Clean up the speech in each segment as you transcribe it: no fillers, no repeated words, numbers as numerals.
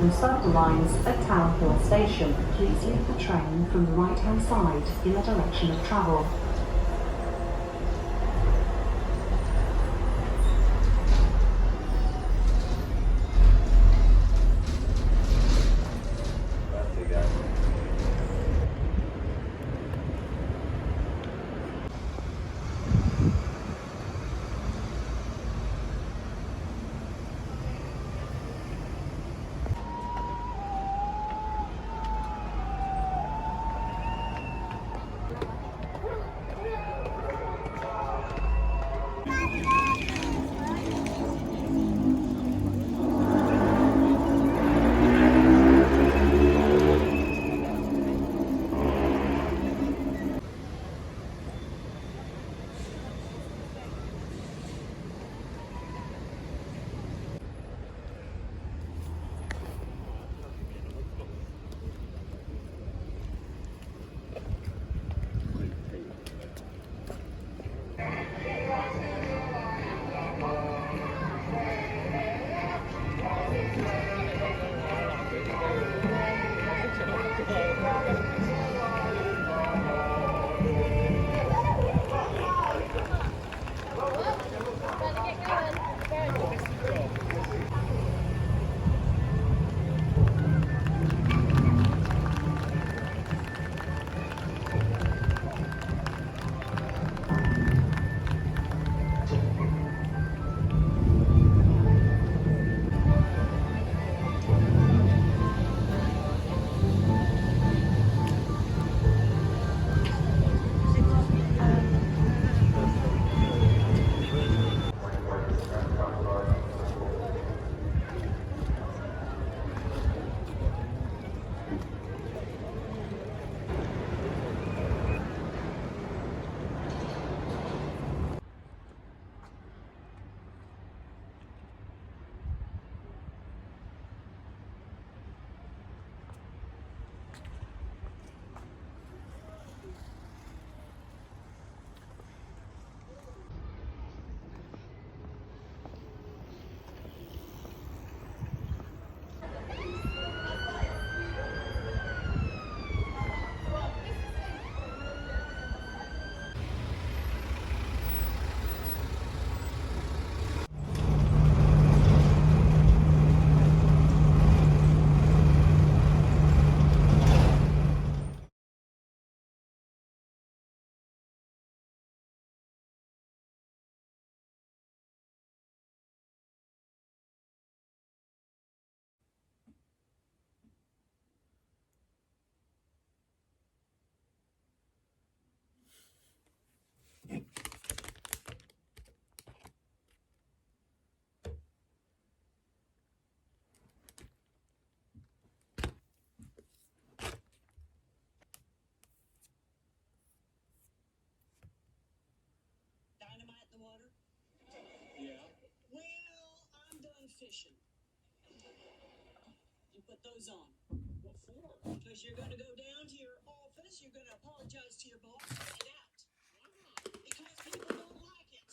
And Circle Lines at Tower Hill Station. Please leave the train from the right-hand side in the direction of travel. fishing. You put those on. What for? Because you're going to go down to your office, you're going to apologize to your boss, and get out. Why not? Because people don't like it.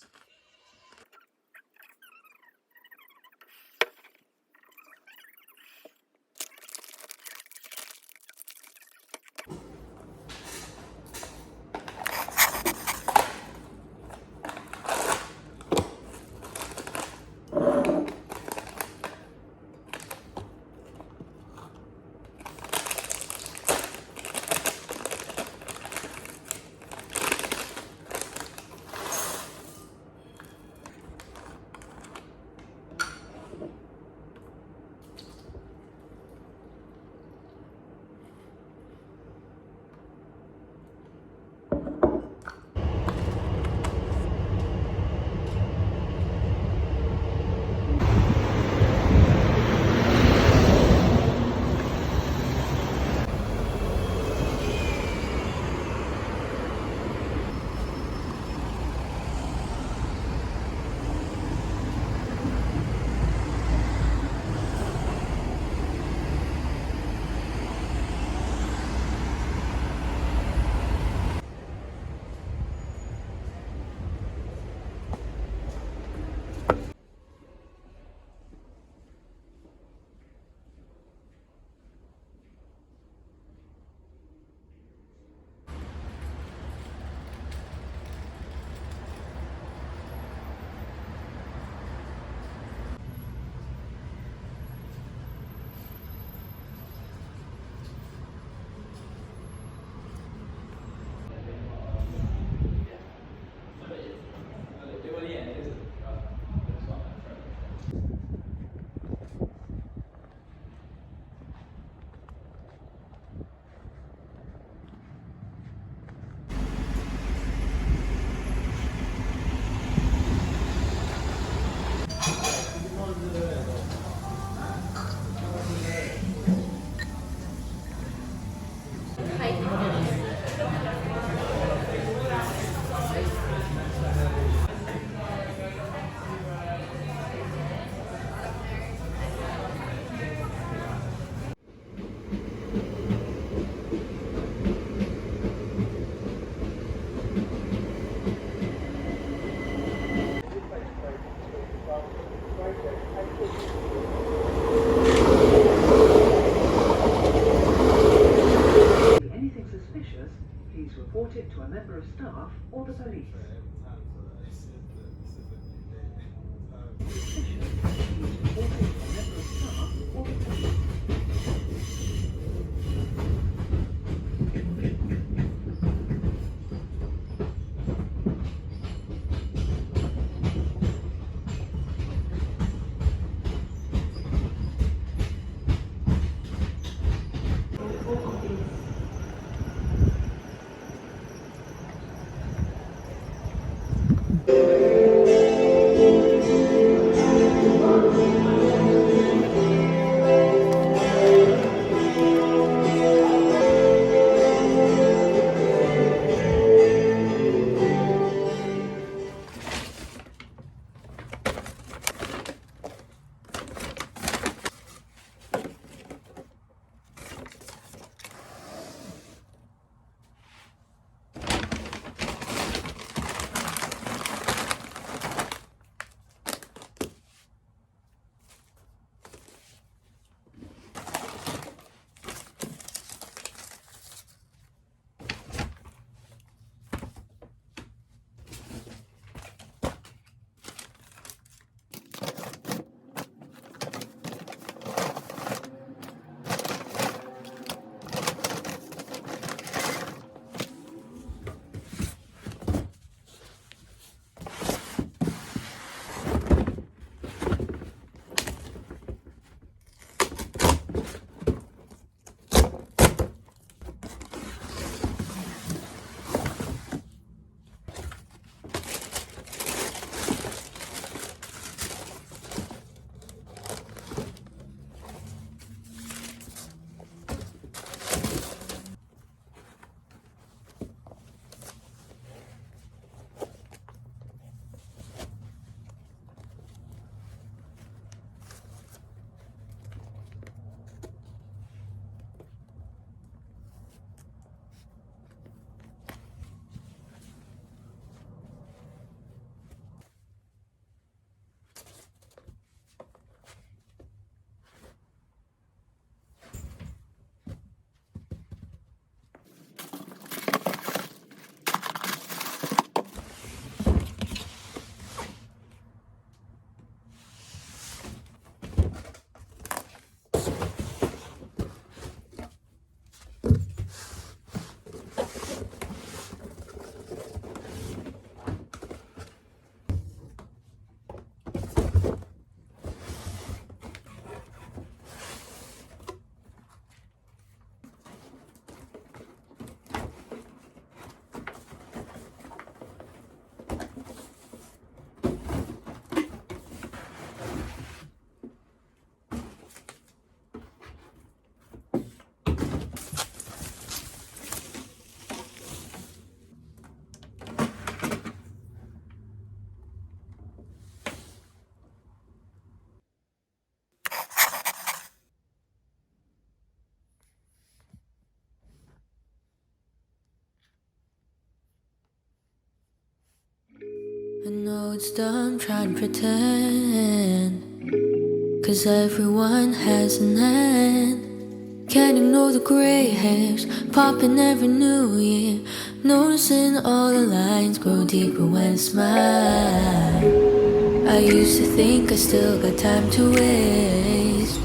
Anything suspicious, please report it to a member of staff or the police. Suspicious, please report it to a member of staff or the police. I know it's dumb trying to pretend, 'cause everyone has an end. Can't ignore the gray hairs popping every new year. Noticing all the lines grow deeper when I smile. I used to think I still got time to waste,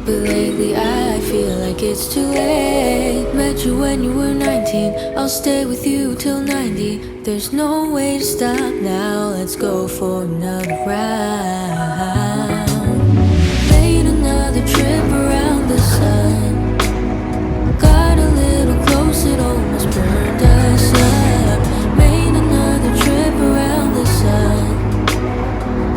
but lately I feel like it's too late. Met you when you were 19, I'll stay with you till 90. There's no way to stop now, let's go for another round. Made another trip around the sun, got a little close, it almost burned us up. Made another trip around the sun,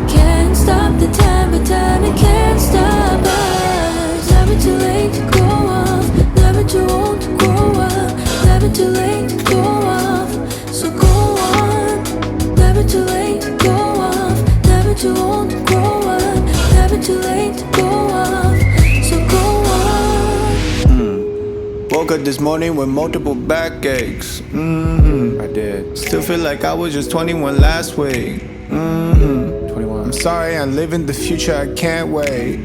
can't stop the time, but time it can't stop us. Never too late to go off, never too old to grow up, never too late to go off, so go on. Never too late to go off, never too old to grow up, never too late to go off, so go on. Woke up this morning with multiple backaches. I did. Still feel like I was just 21 last week. 21. I'm sorry, I'm living the future, I can't wait.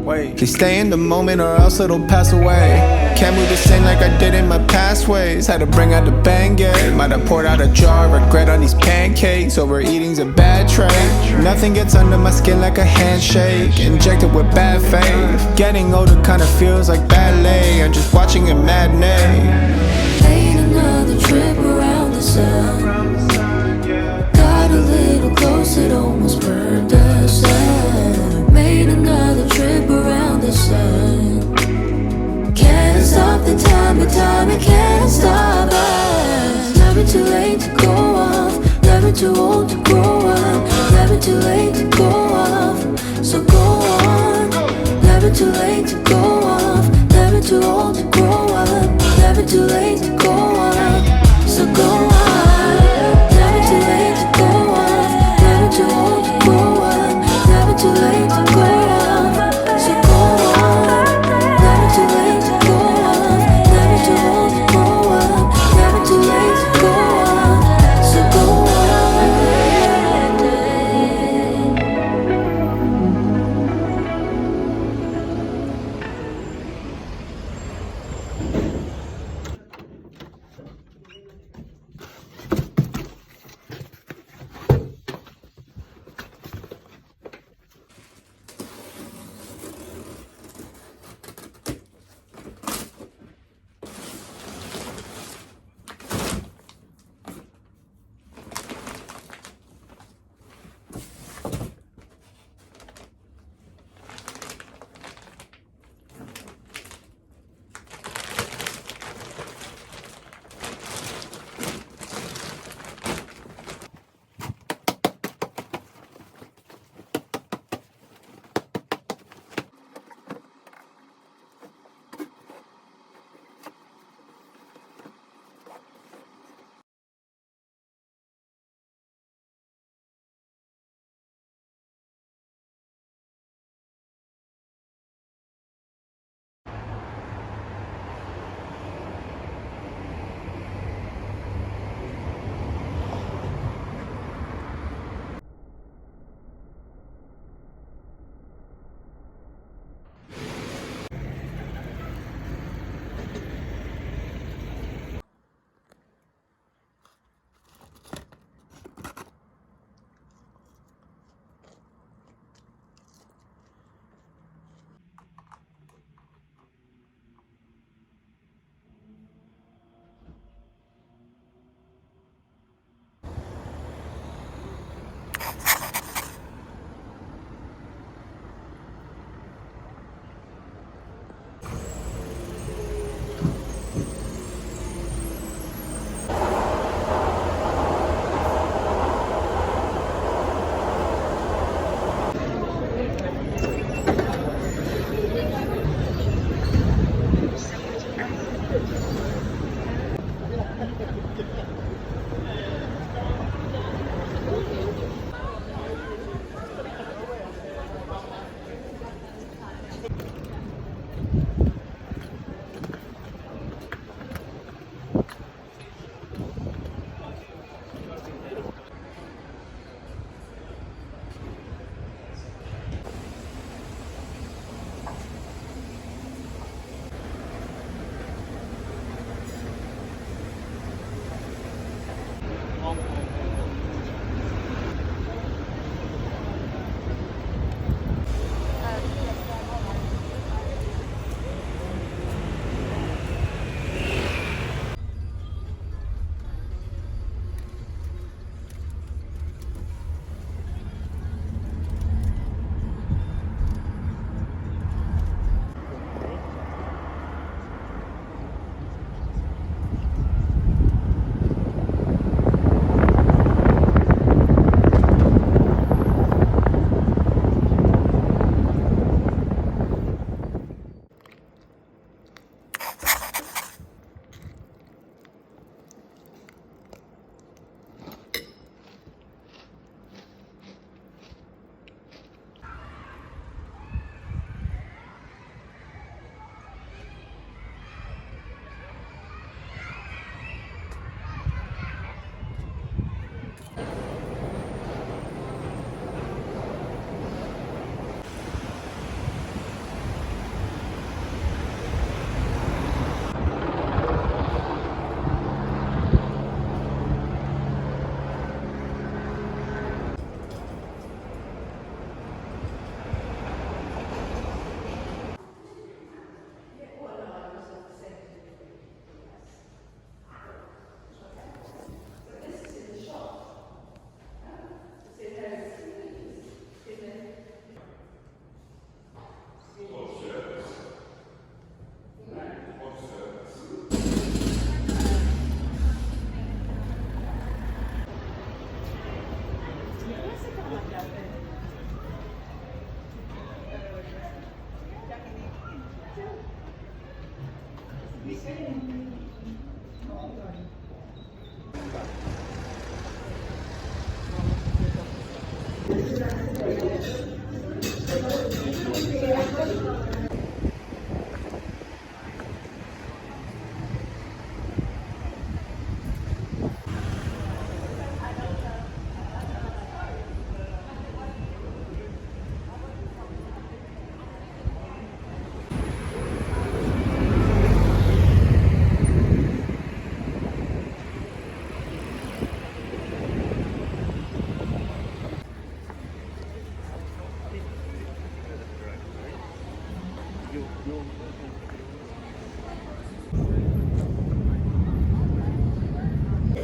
Wait. Please stay in the moment or else it'll pass away. Can't move the same like I did in my past ways. Had to bring out the Bengay. Might have poured out a jar, regret on these pancakes. Overeating's a bad trait. Nothing gets under my skin like a handshake. Injected with bad faith. Getting older kinda feels like ballet. I'm just watching a matinee. Made another trip around the sun, got a little close, it almost burned us up. Made another trip around the sun, can't stop the time, but time it can't stop us. Never too late to go off, never too old to grow up, never too late to go off, so go on. Never too late to go off, never too old to grow up, never too late to go off, so go on. Never too late to go off, never too old to grow up, never too late to go off, so go on. Never too late to go off, never too old to grow up, never too late to go off, so go on.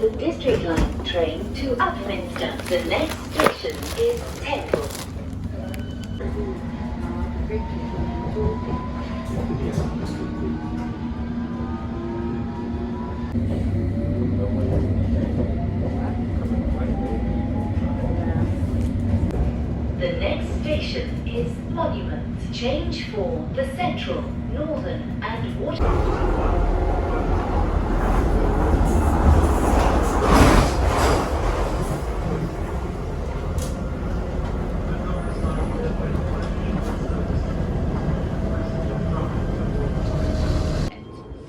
London District Line train to Upminster. The next station is Temple. The next station is Monument. Change for the Central, Northern and Water.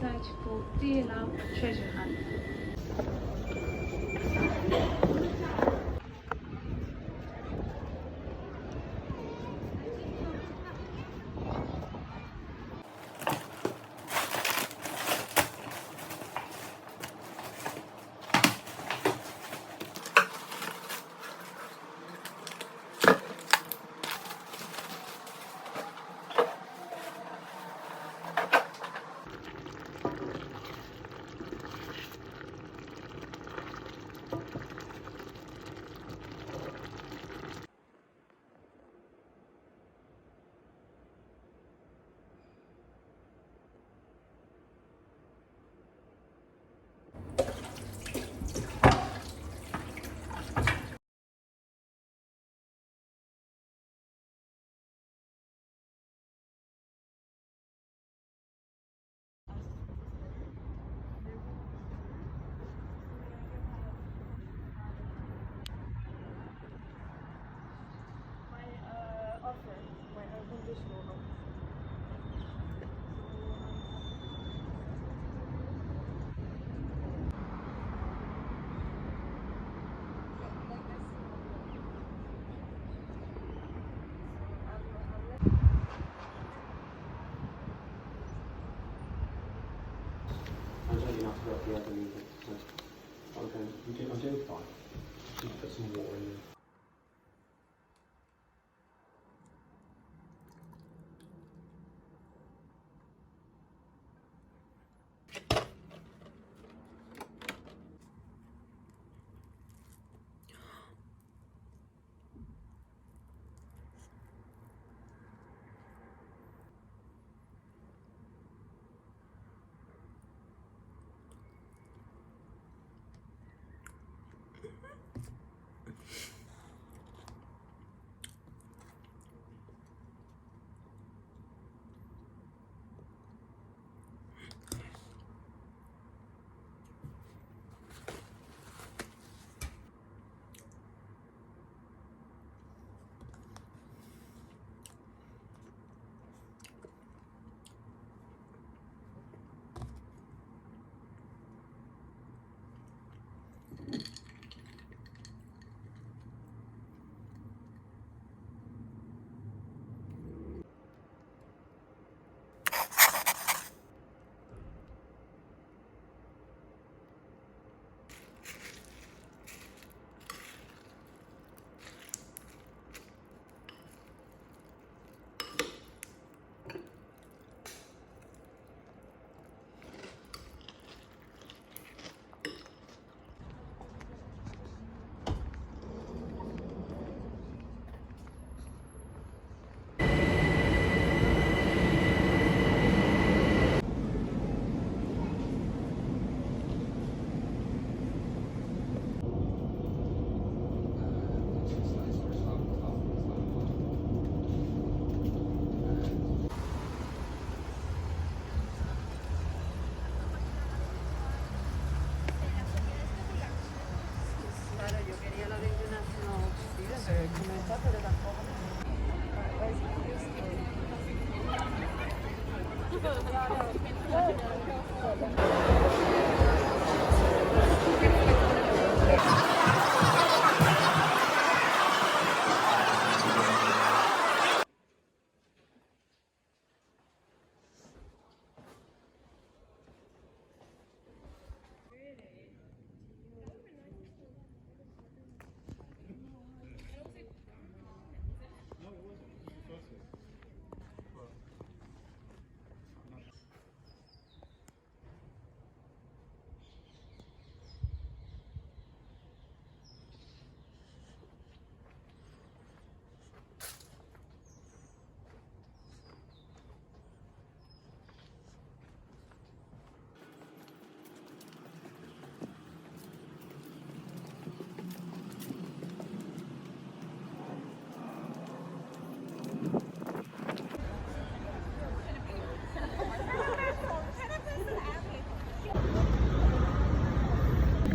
Search for Dear Love Treasure Hunt. I'm taking enough to go up the other so okay, I'm doing fine. Just put some water in there.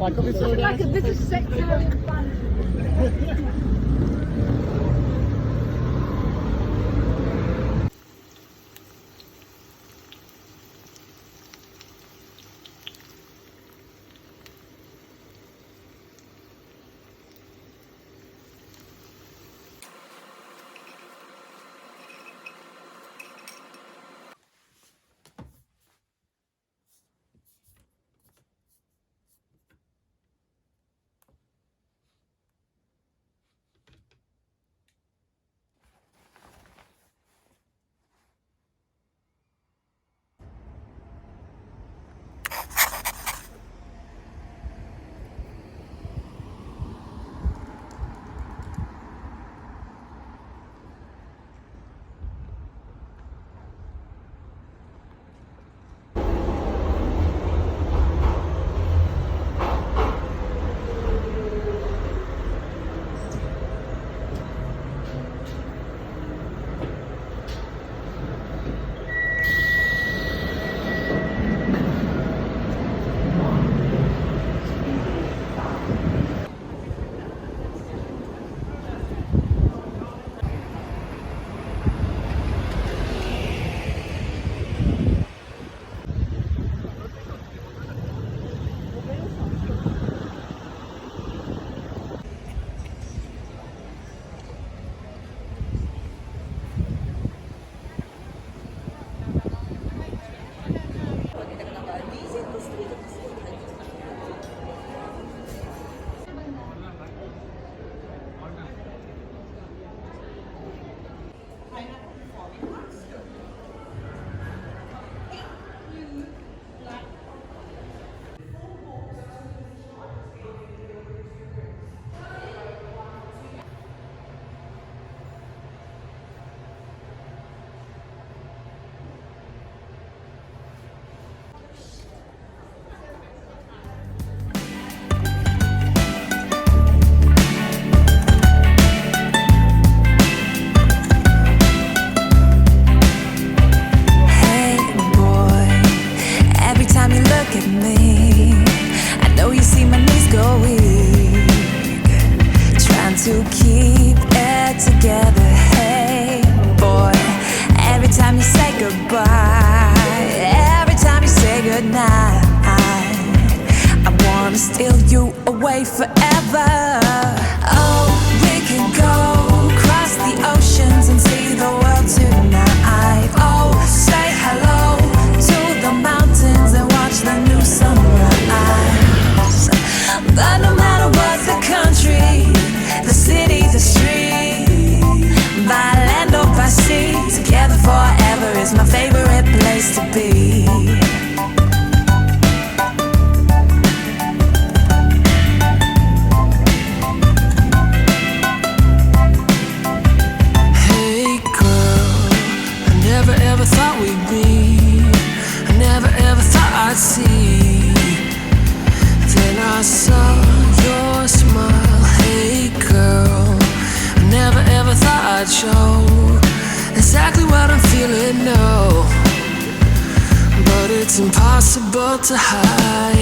Like a bit of sectarian fun. away forever. Oh, we could go across the oceans and see the world tonight. Oh, say hello to the mountains and watch the new sunrise. But no matter what the country, the city, the street, by land or by sea, together forever is my favorite place to be. I'd see. Then I saw your smile. Hey girl, I never ever thought I'd show exactly what I'm feeling, no. But it's impossible to hide.